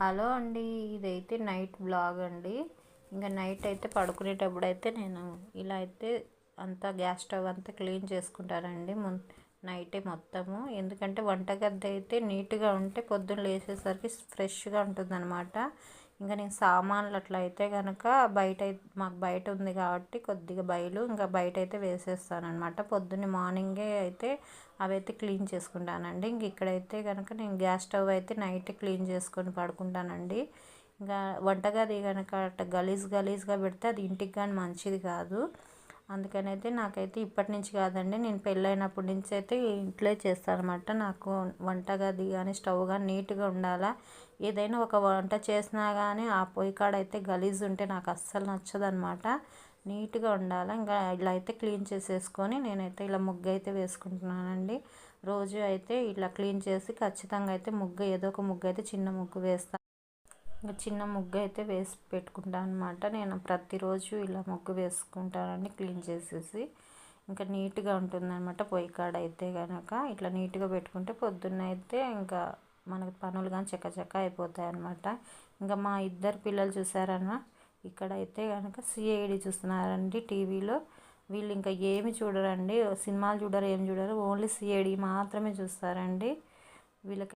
Hello అండి. ఇదైతే night blog అండి. ఇంకా నైట్ అయితే పడుకునేటప్పుడు అయితే నేను ఇలా అయితే అంతా గ్యాస్ స్టవ్ అంతా క్లీన్ చేసుకుంటానండి నైటే మొత్తము. ఎందుకంటే వంటగది అయితే నీట్గా ఉంటే పొద్దున్న లేచేసరికి ఫ్రెష్గా ఉంటుందన్నమాట. ఇంకా నేను సామాన్లు అట్లా అయితే కనుక మాకు బయట ఉంది కాబట్టి కొద్దిగా ఇంకా బయట అయితే వేసేస్తానమాట. పొద్దున్న మార్నింగే అయితే అవైతే క్లీన్ చేసుకుంటానండి. ఇంక ఇక్కడైతే కనుక నేను గ్యాస్ స్టవ్ అయితే నైట్ క్లీన్ చేసుకొని పడుకుంటానండి. ఇంకా వంటగది కనుక గలీజ్గా పెడితే అది ఇంటికి కానీ మంచిది కాదు. అందుకని అయితే నాకైతే ఇప్పటి నుంచి కాదండి, నేను పెళ్ళైనప్పటి నుంచి అయితే ఇంట్లో చేస్తానమాట. నాకు వంటగది కానీ స్టవ్ కానీ నీట్గా ఉండాలా. ఏదైనా ఒక వంట చేసినా కానీ ఆ పొయ్యి కాడ అయితే గలీజ్ ఉంటే నాకు అస్సలు నచ్చదనమాట. నీట్గా ఉండాలి. ఇంకా ఇలా అయితే క్లీన్ చేసేసుకొని నేనైతే ఇలా ముగ్గు అయితే వేసుకుంటున్నానండి. రోజు అయితే ఇలా క్లీన్ చేసి ఖచ్చితంగా అయితే ఏదో ఒక ముగ్గు అయితే చిన్న ముగ్గు వేస్తాను. ఇంకా చిన్న ముగ్గు అయితే వేసి పెట్టుకుంటాను అనమాట. నేను ప్రతిరోజు ఇలా ముగ్గు వేసుకుంటానండి క్లీన్ చేసేసి. ఇంకా నీట్గా ఉంటుందన్నమాట. పొయ్యి కాడ అయితే కనుక ఇట్లా నీట్గా పెట్టుకుంటే పొద్దున్న అయితే ఇంకా మనకు పనులు కానీ చక్క అయిపోతాయి అన్నమాట. ఇంకా మా ఇద్దరు పిల్లలు చూసారన్నా, ఇక్కడైతే కనుక సిఐడి చూస్తున్నారండి టీవీలో. వీళ్ళు ఇంకా ఏమి చూడరండి, సినిమాలు చూడరు, ఏం చూడరు, ఓన్లీ సిఐడి మాత్రమే చూస్తారండి. వీళ్ళకి